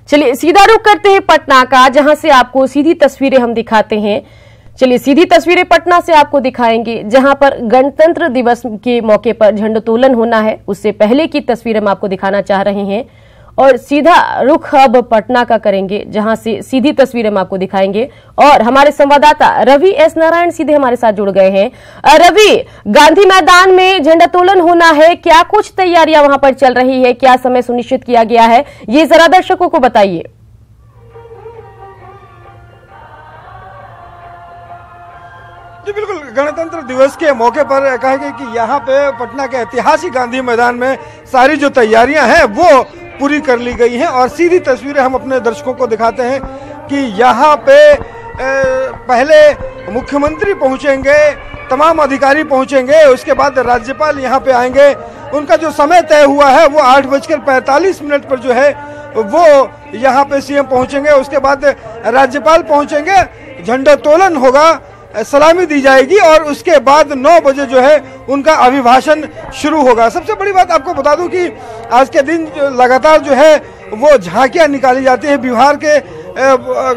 चलिए सीधा रुख करते हैं पटना का, जहां से आपको सीधी तस्वीरें हम दिखाते हैं। चलिए सीधी तस्वीरें पटना से आपको दिखाएंगे, जहां पर गणतंत्र दिवस के मौके पर झंडोत्तोलन होना है। उससे पहले की तस्वीर हम आपको दिखाना चाह रहे हैं और सीधा रुख अब पटना का करेंगे, जहां से सीधी तस्वीर हम आपको दिखाएंगे। और हमारे संवाददाता रवि एस नारायण सीधे हमारे साथ जुड़ गए हैं। रवि, गांधी मैदान में झंडोत्तोलन होना है, क्या कुछ तैयारियां वहां पर चल रही है, क्या समय सुनिश्चित किया गया है, ये जरा दर्शकों को बताइए। जी बिल्कुल, गणतंत्र दिवस के मौके पर कहेंगे कि यहाँ पे पटना के ऐतिहासिक गांधी मैदान में सारी जो तैयारियां हैं वो पूरी कर ली गई हैं। और सीधी तस्वीरें हम अपने दर्शकों को दिखाते हैं कि यहाँ पे पहले मुख्यमंत्री पहुंचेंगे, तमाम अधिकारी पहुंचेंगे, उसके बाद राज्यपाल यहाँ पे आएंगे। उनका जो समय तय हुआ है वो 8:45 पर जो है वो यहाँ पे सीएम पहुंचेंगे। उसके बाद राज्यपाल पहुंचेंगे, झंडोत्तोलन होगा, सलामी दी जाएगी और उसके बाद 9 बजे जो है उनका अभिभाषण शुरू होगा। सबसे बड़ी बात आपको बता दूं कि आज के दिन लगातार जो है वो झांकियां निकाली जाती है। बिहार के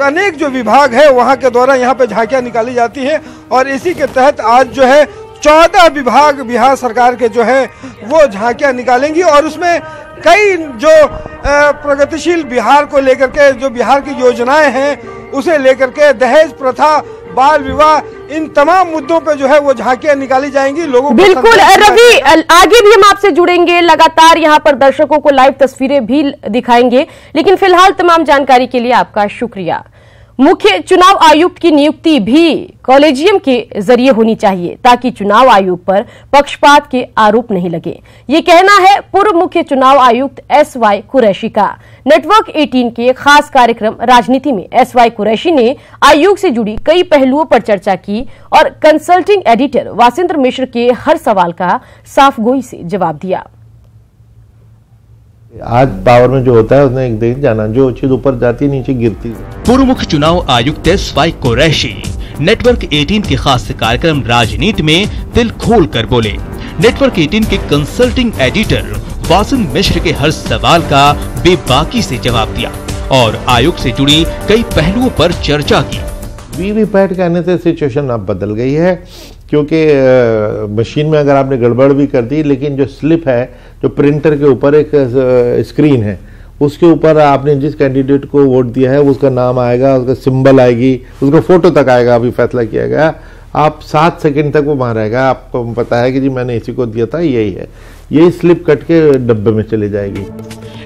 अनेक जो विभाग है वहां के द्वारा यहाँ पे झांकियां निकाली जाती है और इसी के तहत आज जो है 14 विभाग बिहार सरकार के जो है वो झांकियां निकालेंगी। और उसमें कई जो प्रगतिशील बिहार को लेकर के जो बिहार की योजनाएं हैं उसे लेकर के, दहेज प्रथा, बाल विवाह, इन तमाम मुद्दों पे जो है वो झांकियां निकाली जाएंगी। लोगों को बिल्कुल रवि, आगे भी हम आपसे जुड़ेंगे, लगातार यहाँ पर दर्शकों को लाइव तस्वीरें भी दिखाएंगे, लेकिन फिलहाल तमाम जानकारी के लिए आपका शुक्रिया। मुख्य चुनाव आयुक्त की नियुक्ति भी कॉलेजियम के जरिए होनी चाहिए ताकि चुनाव आयोग पर पक्षपात के आरोप नहीं लगे, ये कहना है पूर्व मुख्य चुनाव आयुक्त SY कुरैशी का। नेटवर्क 18 के खास कार्यक्रम राजनीति में SY कुरैशी ने आयोग से जुड़ी कई पहलुओं पर चर्चा की और कंसल्टिंग एडिटर वासिंद्र मिश्र के हर सवाल का साफगोई से जवाब दिया। आज पावर में जो होता है उसने एक दिन जाना, जो चीज ऊपर जाती नीचे गिरती है। पूर्व मुख्य चुनाव आयुक्त SY कुरैशी नेटवर्क 18 के खास कार्यक्रम राजनीति में दिल खोल कर बोले। नेटवर्क 18 के कंसल्टिंग एडिटर वासिंद्र मिश्र के हर सवाल का बेबाकी से जवाब दिया और आयोग से जुड़ी कई पहलुओं पर चर्चा की। वीवीपैट कहने से सिचुएशन अब बदल गई है, क्योंकि मशीन में अगर आपने गड़बड़ भी कर दी, लेकिन जो स्लिप है, जो प्रिंटर के ऊपर एक स्क्रीन है, उसके ऊपर आपने जिस कैंडिडेट को वोट दिया है उसका नाम आएगा, उसका सिंबल आएगी, उसका फोटो तक आएगा। अभी फैसला किया गया, आप 7 सेकंड तक वो वहां रहेगा, आपको पता है कि जी मैंने इसी को दिया था, यही है। यही स्लिप कट के डब्बे में चली जाएगी।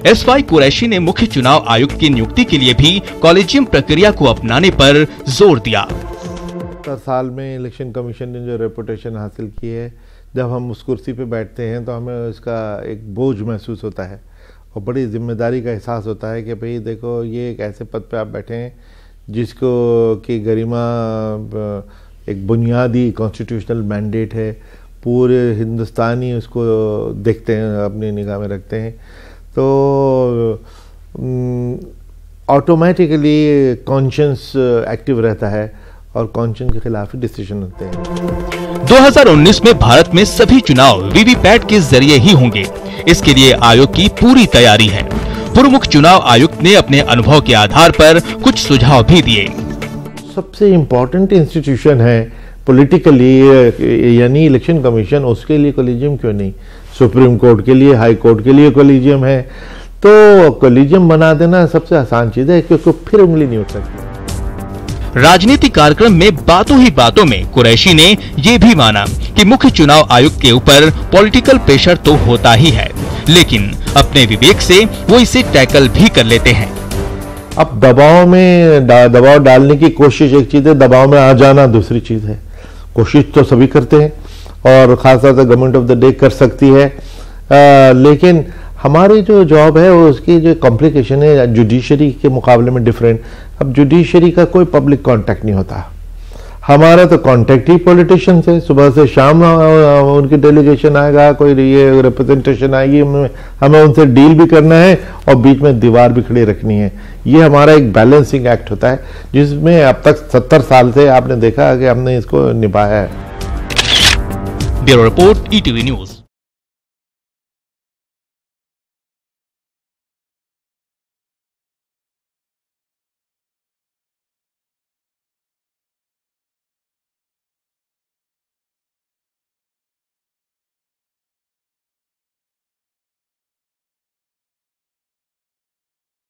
SY कुरैशी ने मुख्य चुनाव आयुक्त की नियुक्ति के लिए भी कॉलेजियम प्रक्रिया को अपनाने पर जोर दिया। 70 साल में इलेक्शन कमीशन ने जो रेपुटेशन हासिल की है, जब हम उस कुर्सी पे बैठते हैं तो हमें इसका एक बोझ महसूस होता है और बड़ी जिम्मेदारी का एहसास होता है कि भाई देखो, ये एक ऐसे पद पे आप बैठे हैं जिसको की गरिमा एक बुनियादी कॉन्स्टिट्यूशनल मैंडेट है, पूरे हिंदुस्तानी उसको देखते हैं, अपनी निगाह में रखते हैं, तो ऑटोमेटिकली कॉन्शियस एक्टिव रहता है और कॉन्शियस के खिलाफ ही डिसीजन होते हैं। 2019 में भारत में सभी चुनाव वीवीपैट के जरिए ही होंगे, इसके लिए आयोग की पूरी तैयारी है। पूर्व मुख्य चुनाव आयुक्त ने अपने अनुभव के आधार पर कुछ सुझाव भी दिए। सबसे इम्पोर्टेंट इंस्टीट्यूशन है पॉलिटिकली, यानी इलेक्शन कमीशन, उसके लिए कॉलेजियम क्यों नहीं? सुप्रीम कोर्ट के लिए, हाई कोर्ट के लिए कॉलेजियम है, तो कॉलेजियम बना देना सबसे आसान चीज है, क्योंकि फिर उंगली नहीं उठ सकती। राजनीतिक कार्यक्रम में बातों ही बातों में कुरैशी ने ये भी माना कि मुख्य चुनाव आयुक्त के ऊपर पॉलिटिकल प्रेशर तो होता ही है, लेकिन अपने विवेक से वो इसे टैकल भी कर लेते हैं। अब दबाव डालने की कोशिश एक चीज है, दबाव में आ जाना दूसरी चीज है। कोशिश तो सभी करते हैं और खासतौर से गवर्नमेंट ऑफ द डे कर सकती है, लेकिन हमारी जो जॉब है उसकी जो कॉम्प्लिकेशन है जुडिशरी के मुकाबले में डिफरेंट। अब जुडिशरी का कोई पब्लिक कांटेक्ट नहीं होता, हमारा तो कांटेक्ट ही पॉलिटिशियन से, सुबह से शाम उनकी डेलीगेशन आएगा, कोई ये रिप्रेजेंटेशन आएगी, हमें उनसे डील भी करना है और बीच में दीवार भी खड़ी रखनी है। ये हमारा एक बैलेंसिंग एक्ट होता है, जिसमें अब तक 70 साल से आपने देखा कि हमने इसको निभाया है। Bureau report, ETV news.